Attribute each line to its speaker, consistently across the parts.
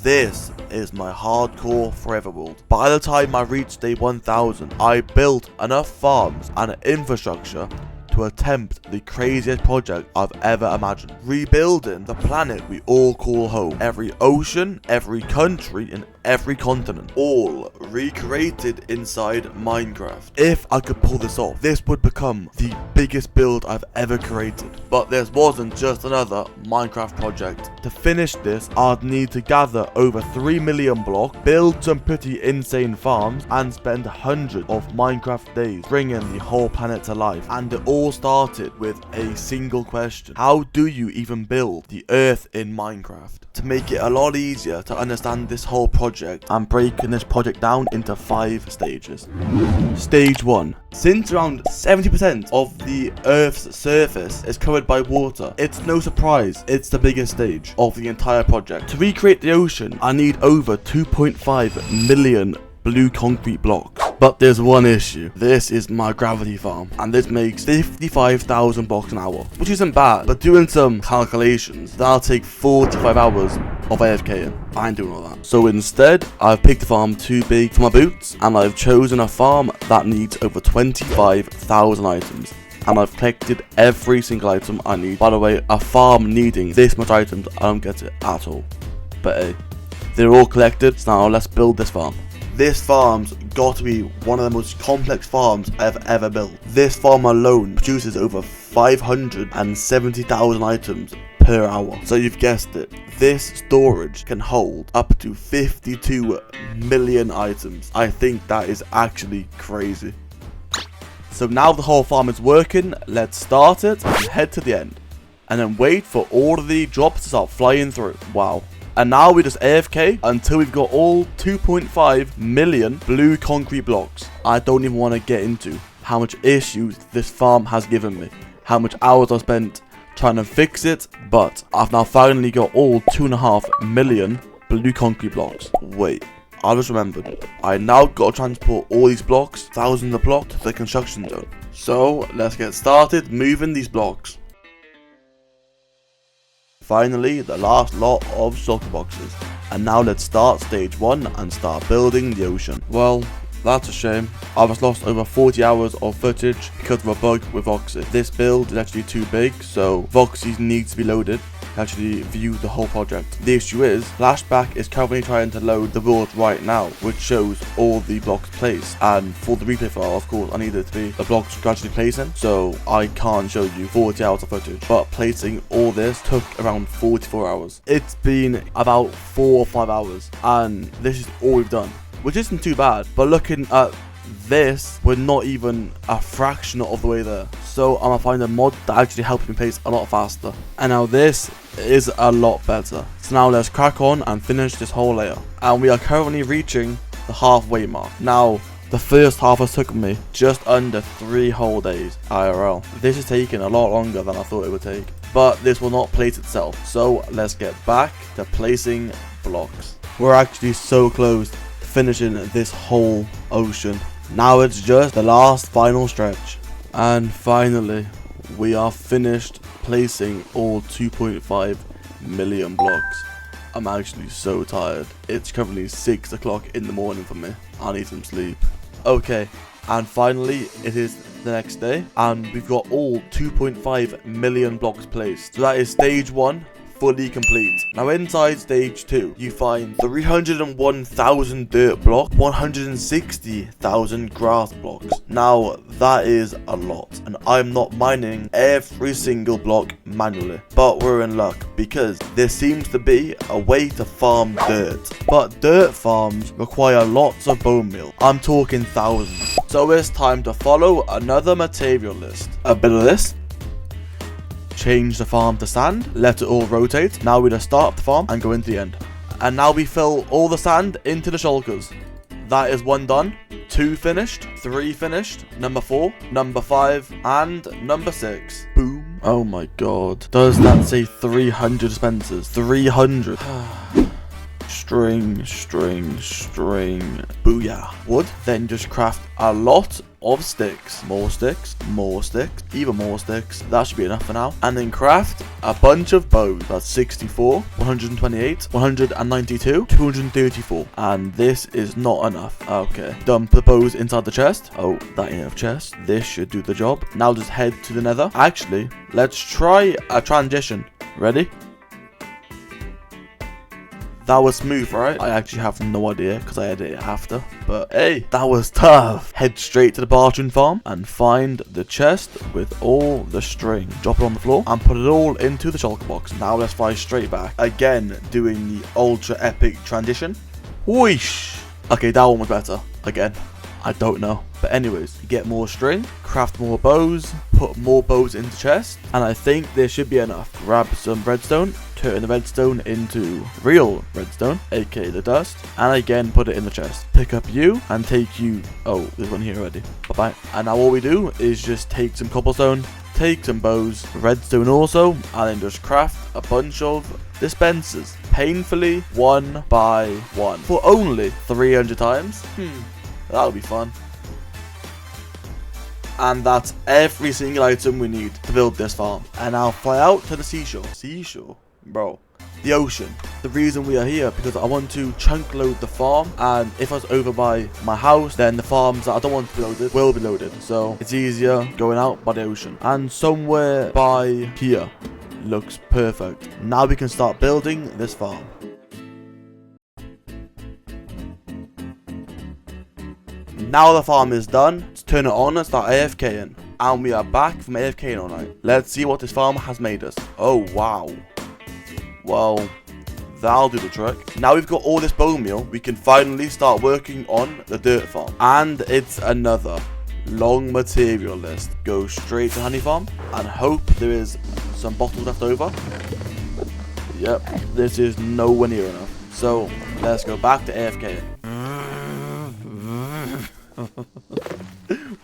Speaker 1: This is my hardcore forever world. By the time I reached day 1000, I built enough farms and infrastructure to attempt the craziest project I've ever imagined. Rebuilding the planet we all call home. Every ocean, every country, and every continent. All recreated inside Minecraft. If I could pull this off, this would become the biggest build I've ever created. But this wasn't just another Minecraft project. To finish this, I'd need to gather over 3 million blocks, build some pretty insane farms, and spend hundreds of Minecraft days bringing the whole planet to life. And it all started with a single question. How do you even build the Earth in Minecraft? To make it a lot easier to understand this whole project, I'm breaking this project down into 5 stages. Stage 1. Since around 70% of the Earth's surface is covered by water, it's no surprise it's the biggest stage of the entire project. To recreate the ocean, I need over 2.5 million blue concrete blocks. But there's one issue. This is my gravity farm, and this makes 55,000 blocks an hour, which isn't bad, but doing some calculations, that'll take 45 hours of AFKing. I ain't doing all that. So instead, I've picked a farm too big for my boots, and I've chosen a farm that needs over 25,000 items. And I've collected every single item I need. By the way, a farm needing this much items, I don't get it at all. But hey, they're all collected, so now let's build this farm. This farm's got to be one of the most complex farms I've ever built. This farm alone produces over 570,000 items per hour. So you've guessed it, this storage can hold up to 52 million items. I think that is actually crazy. So now the whole farm is working, let's start it and head to the end. And then wait for all of the drops to start flying through. Wow. And now we just AFK until we've got all 2.5 million blue concrete blocks. I don't even want to get into how much issues this farm has given me. How much hours I've spent trying to fix it. But I've now finally got all 2.5 million blue concrete blocks. Wait, I just remembered. I now got to transport all these blocks, thousands of blocks, to the construction zone. So let's get started moving these blocks. Finally, the last lot of shulker boxes. And now let's start stage 1 and start building the ocean. Well, that's a shame. I was lost over 40 hours of footage because of a bug with Voxy. This build is actually too big, so Voxy needs to be loaded to actually view the whole project. The issue is, Flashback is currently trying to load the world right now, which shows all the blocks placed. And for the replay file, of course, I need it to be the blocks gradually placing, so I can't show you 40 hours of footage. But placing all this took around 44 hours. It's been about 4 or 5 hours, and this is all we've done, which isn't too bad. But looking at this, we're not even a fraction of the way there. So I'm gonna find a mod that actually helps me place a lot faster. And now this is a lot better. So now let's crack on and finish this whole layer. And we are currently reaching the halfway mark. Now, the first half has took me just under 3 whole days IRL. This is taking a lot longer than I thought it would take. But this will not place itself. So let's get back to placing blocks. We're actually so close to finishing this whole ocean. Now it's just the last final stretch. And finally, we are finished placing all 2.5 million blocks. I'm actually so tired. It's currently 6 o'clock in the morning for me. I need some sleep. Okay, and finally, it is the next day, and we've got all 2.5 million blocks placed. So that is stage 1. Fully complete. Now inside stage 2, you find 301,000 dirt blocks, 160,000 grass blocks. Now that is a lot, and I'm not mining every single block manually. But we're in luck because there seems to be a way to farm dirt. But dirt farms require lots of bone meal. I'm talking thousands. So it's time to follow another material list. A bit of this. Change the farm to sand, let it all rotate. Now we just start up the farm and go into the end. And now we fill all the sand into the shulkers. That is 1 done, 2 finished, 3 finished, number 4, number 5, and number 6. Boom. Oh my god. Does that say 300 dispensers? 300. string. Booyah. Wood. Then just craft a lot of sticks. More sticks. Even more sticks. That should be enough for now. And then craft a bunch of bows. That's 64, 128, 192, 234. And this is not enough. Okay. Dump the bows inside the chest. Oh, that ain't enough chest. This should do the job. Now just head to the nether. Actually, let's try a transition. Ready? That was smooth, right? I actually have no idea because I edited it after. But hey, that was tough. Head straight to the bartering farm and find the chest with all the string. Drop it on the floor and put it all into the shulker box. Now let's fly straight back. Again, doing the ultra epic transition. Whoosh. Okay, that one was better. Again, I don't know. But anyways, get more string, craft more bows, put more bows into chest, and I think this should be enough. Grab some redstone, turn the redstone into real redstone, aka the dust, and again put it in the chest. Pick up you and take you. Oh, there's one here already. Bye bye. And now all we do is just take some cobblestone, take some bows, redstone also, and then just craft a bunch of dispensers, painfully 1 by 1 for only 300 times. That'll be fun. And that's every single item we need to build this farm. And I'll fly out to the seashore. Seashore? Bro. The ocean. The reason we are here because I want to chunk load the farm, and if I was over by my house, then the farms that I don't want to be loaded will be loaded. So it's easier going out by the ocean. And somewhere by here looks perfect. Now we can start building this farm. Now the farm is done, let's turn it on and start AFKing. And we are back from AFKing all night. Let's see what this farm has made us. Oh wow. Well, that'll do the trick. Now we've got all this bone meal, we can finally start working on the dirt farm. And it's another long material list. Go straight to honey farm and hope there is some bottles left over. Yep, this is nowhere near enough. So let's go back to AFKing.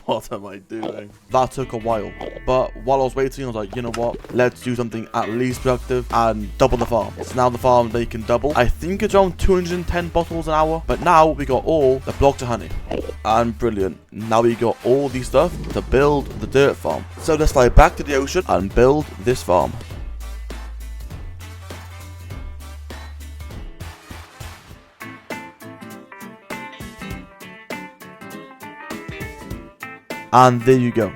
Speaker 1: What am I doing? That took a while, but while I was waiting I was like, you know what, let's do something at least productive and double the farm. So now the farm, they can double. I think it's around 210 bottles an hour, but now we got all the blocks of honey. And brilliant, now we got all these stuff to build the dirt farm. So let's fly back to the ocean and build this farm. And there you go.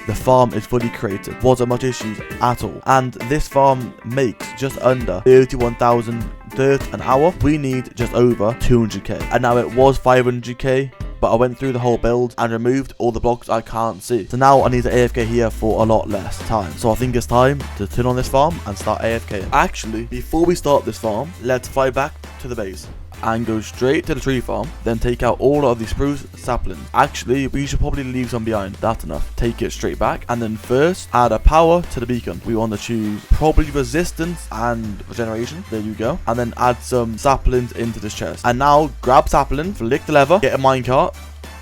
Speaker 1: The farm is fully created. Wasn't much issues at all. And this farm makes just under 31,000 dirt an hour. We need just over 200k. And now it was 500k, but I went through the whole build and removed all the blocks I can't see. So now I need to AFK here for a lot less time. So I think it's time to turn on this farm and start AFKing. Actually, before we start this farm, let's fly back to the base and go straight to the tree farm, then take out all of the spruce saplings. Actually, we should probably leave some behind. That's enough. Take it straight back, and then first add a power to the beacon. We want to choose probably resistance and regeneration. There you go. And then add some saplings into this chest. And now grab sapling, flick the lever, get a minecart,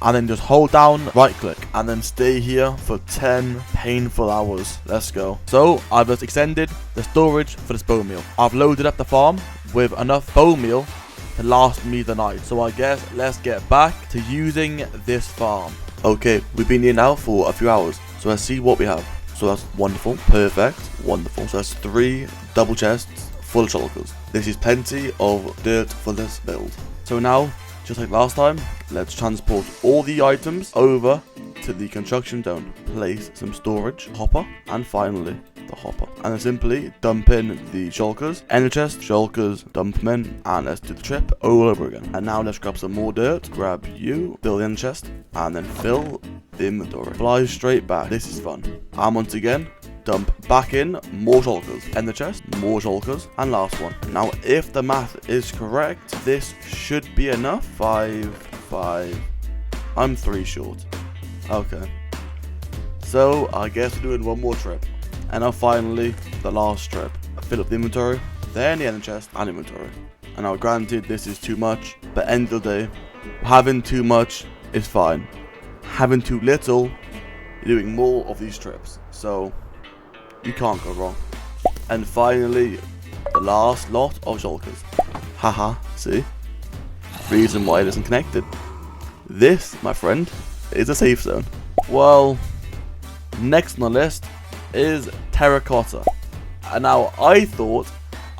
Speaker 1: and then just hold down right click and then stay here for 10 painful hours. Let's go. So I've just extended the storage for this bone meal. I've loaded up the farm with enough bone meal to last me the night. So I guess let's get back to using this farm. Okay, we've been here now for a few hours, so let's see what we have. So that's wonderful, perfect, wonderful. So that's 3 double chests full of shulkers. This is plenty of dirt for this build. So now, just like last time, let's transport all the items over to the construction zone. Place some storage, hopper, and finally the hopper. And then simply dump in the shulkers, ender chest, shulkers, dump them in, and let's do the trip all over again. And now let's grab some more dirt, grab you, build the ender chest, and then fill the inventory. Fly straight back. This is fun. And once again, dump back in more shulkers, ender chest, more shulkers, and last one. Now if the math is correct, this should be enough. 5. I'm 3 short. Okay. So I guess we're doing one more trip. And now finally, the last trip. Fill up the inventory, then the ender chest and inventory. And now granted, this is too much, but end of the day, having too much is fine. Having too little, you're doing more of these trips. So, you can't go wrong. And finally, the last lot of shulkers. Haha, see? Reason why it isn't connected. This, my friend, is a safe zone. Well, next on the list is terracotta. And now I thought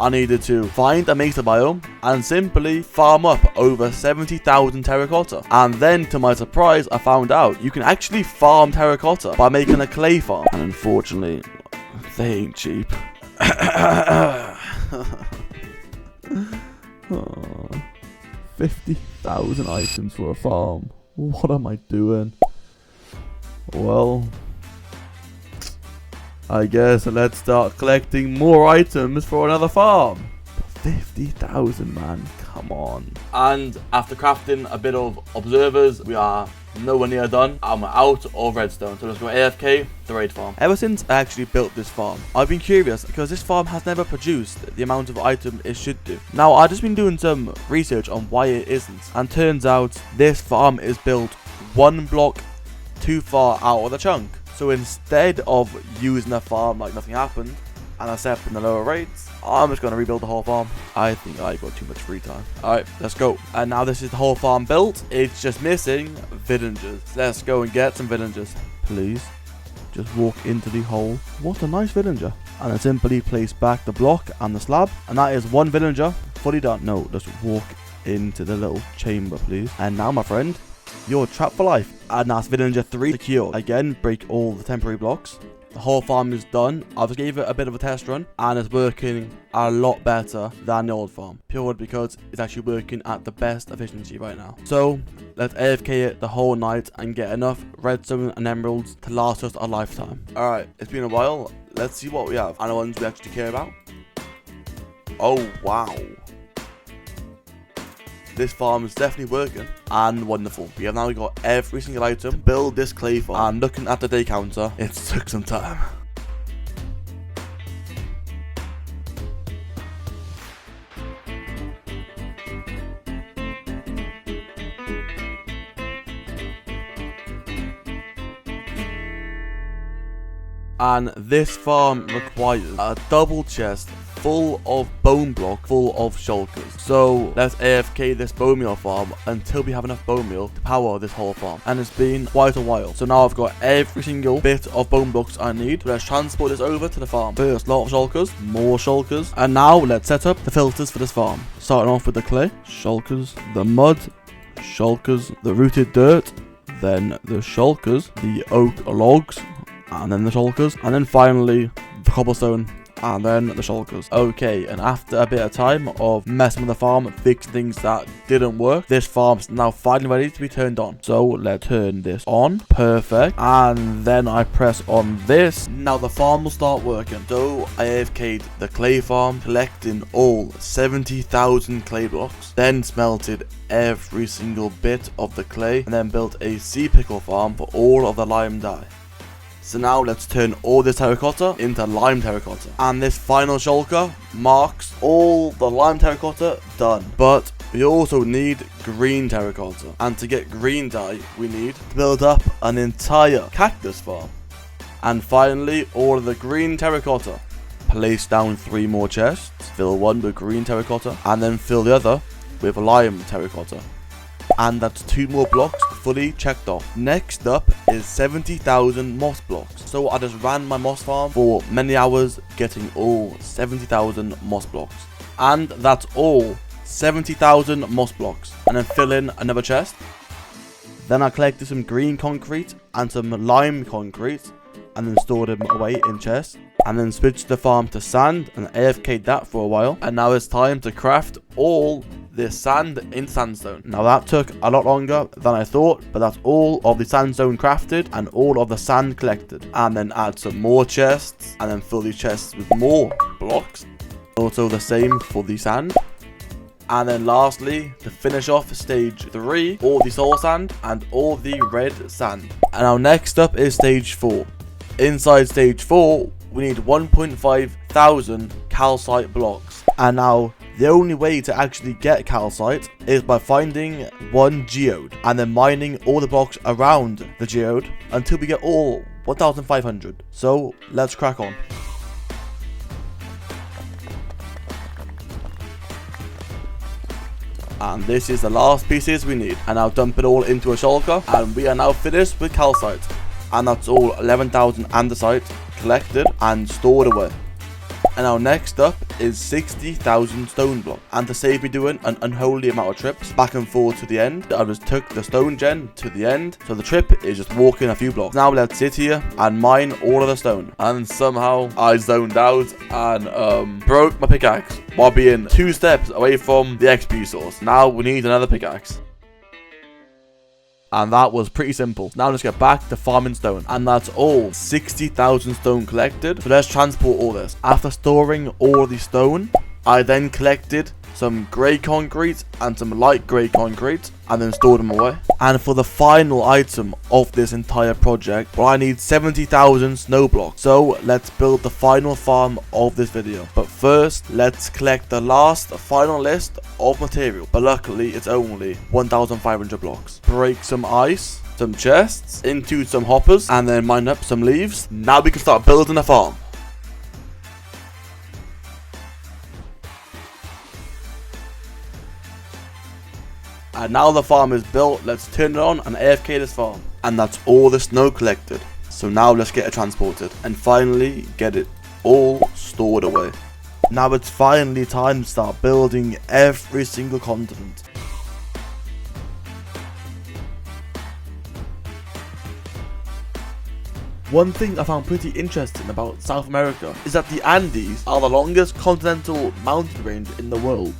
Speaker 1: I needed to find a mesa biome and simply farm up over 70,000 terracotta. And then to my surprise, I found out you can actually farm terracotta by making a clay farm. And unfortunately, they ain't cheap. Oh, 50,000 items for a farm. What am I doing? Well, I guess let's start collecting more items for another farm. 50,000, man, come on. And after crafting a bit of observers, we are nowhere near done. I'm out of redstone, so let's go AFK the raid farm. Ever since I actually built this farm, I've been curious because this farm has never produced the amount of items it should do. Now, I've just been doing some research on why it isn't, and turns out this farm is built one block too far out of the chunk. So instead of using a farm like nothing happened and accepting the lower rates, I'm just going to rebuild the whole farm. I think I got too much free time. Alright, let's go. And now this is the whole farm built. It's just missing villagers. Let's go and get some villagers. Please, just walk into the hole. What a nice villager. And then simply place back the block and the slab. And that is one villager fully done. No, just walk into the little chamber, please. And now, my friend, you're trapped for life. And that's villager 3 secured. Again, break all the temporary blocks. The whole farm is done. I just gave it a bit of a test run, and it's working a lot better than the old farm. Purely because it's actually working at the best efficiency right now. So let's AFK it the whole night and get enough redstone and emeralds to last us a lifetime. Alright, it's been a while. Let's see what we have and the ones we actually care about. Oh wow. This farm is definitely working and wonderful. We have now got every single item to build this clay farm. And looking at the day counter, it took some time. And this farm requires a double chest full of bone block, full of shulkers. So let's AFK this bone meal farm until we have enough bone meal to power this whole farm. And it's been quite a while. So now I've got every single bit of bone blocks I need. So let's transport this over to the farm. First, lot of shulkers, more shulkers. And now let's set up the filters for this farm. Starting off with the clay, shulkers, the mud, shulkers, the rooted dirt, then the shulkers, the oak logs, and then the shulkers, and then finally the cobblestone, and then the shulkers. Okay, and after a bit of time of messing with the farm, fixing things that didn't work, this farm's now finally ready to be turned on. So let's turn this on. Perfect. And then I press on this. Now the farm will start working. So I AFK'd the clay farm, collecting all 70,000 clay blocks, then smelted every single bit of the clay, and then built a sea pickle farm for all of the lime dye. So now let's turn all this terracotta into lime terracotta. And this final shulker marks all the lime terracotta done. But we also need green terracotta. And to get green dye, we need to build up an entire cactus farm. And finally, all of the green terracotta. Place down 3 more chests. Fill one with green terracotta. And then fill the other with lime terracotta. And that's 2 more blocks fully checked off. Next up is 70,000 moss blocks. So I just ran my moss farm for many hours, getting all 70,000 moss blocks. And that's all 70,000 moss blocks. And then fill in another chest. Then I collected some green concrete and some lime concrete, and then stored them away in chests. And then switched the farm to sand and AFK'd that for a while. And now it's time to craft all this sand in sandstone. Now that took a lot longer than I thought, but that's all of the sandstone crafted and all of the sand collected. And then add some more chests and then fill these chests with more blocks. Also the same for the sand. And then lastly, to finish off stage 3, all the soul sand and all the red sand. And now next up is stage 4. Inside stage 4, we need 1.5 thousand calcite blocks. And now the only way to actually get calcite is by finding one geode and then mining all the blocks around the geode until we get all 1,500. So let's crack on. And this is the last pieces we need. And I'll dump it all into a shulker, and we are now finished with calcite. And that's all 11,000 andesite collected and stored away. And now next up is 60,000 stone block. And to save me doing an unholy amount of trips back and forth to the end, I just took the stone gen to the end. So the trip is just walking a few blocks. Now let's sit here and mine all of the stone. And somehow I zoned out and broke my pickaxe while being 2 steps away from the XP source. Now we need another pickaxe. And that was pretty simple. Now let's get back to farming stone. And that's all 60,000 stone collected. So let's transport all this. After storing all the stone, I then collected some grey concrete and some light grey concrete and then stored them away. And for the final item of this entire project, well, I need 70,000 snow blocks. So let's build the final farm of this video. But first, let's collect the last final list of material. But luckily, it's only 1,500 blocks. Break some ice, some chests, into some hoppers, and then mine up some leaves. Now we can start building a farm. And now the farm is built, let's turn it on and AFK this farm. And that's all the snow collected. So now let's get it transported. And finally get it all stored away. Now it's finally time to start building every single continent. One thing I found pretty interesting about South America is that the Andes are the longest continental mountain range in the world.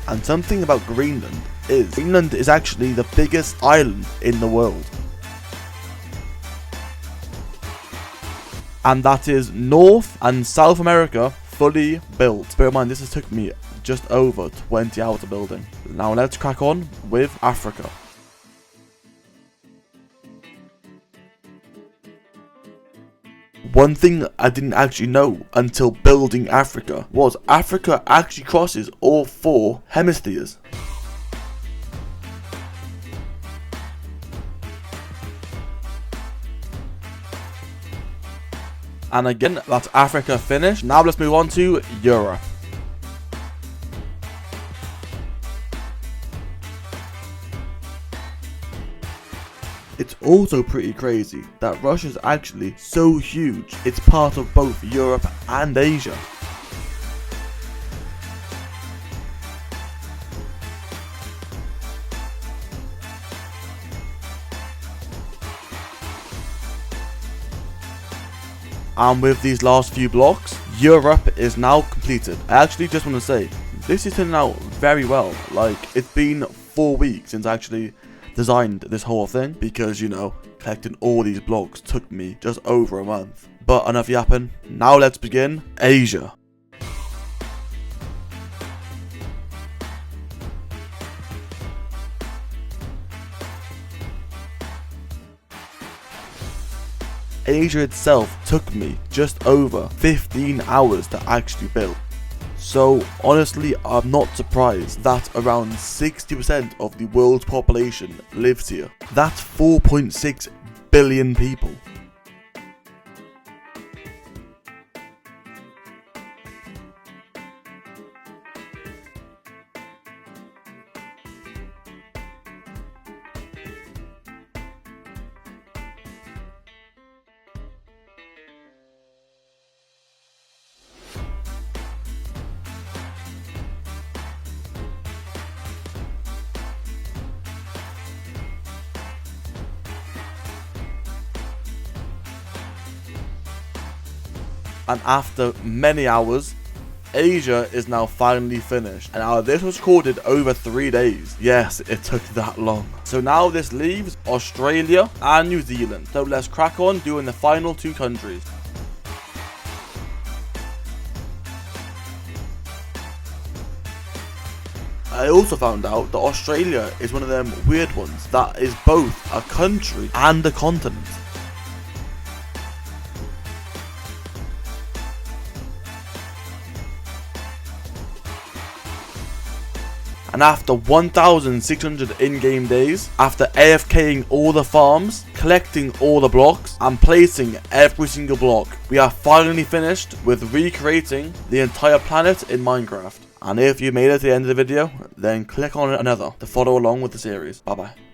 Speaker 1: And something about Greenland is actually the biggest island in the world. And that is North and South America fully built. Bear in mind, this has took me just over 20 hours of building. Now let's crack on with Africa. One thing I didn't actually know until building Africa was Africa actually crosses all 4 hemispheres. And again, that's Africa finished. Now let's move on to Europe. It's also pretty crazy that Russia's actually so huge, it's part of both Europe and Asia. And with these last few blocks, Europe is now completed. I actually just want to say, this is turning out very well. Like, it's been 4 weeks since I actually designed this whole thing, because, you know, collecting all these blocks took me just over a month. But enough yapping, now let's begin Asia. Asia itself took me just over 15 hours to actually build. So honestly, I'm not surprised that around 60% of the world's population lives here. That's 4.6 billion people. And after many hours, Asia is now finally finished, and now this was recorded over 3 days. Yes, it took that long. So now this leaves Australia and New Zealand. So let's crack on doing the final 2 countries. I also found out that Australia is one of them weird ones that is both a country and a continent. And after 1,600 in-game days, after AFKing all the farms, collecting all the blocks, and placing every single block, we are finally finished with recreating the entire planet in Minecraft. And if you made it to the end of the video, then click on another to follow along with the series. Bye bye.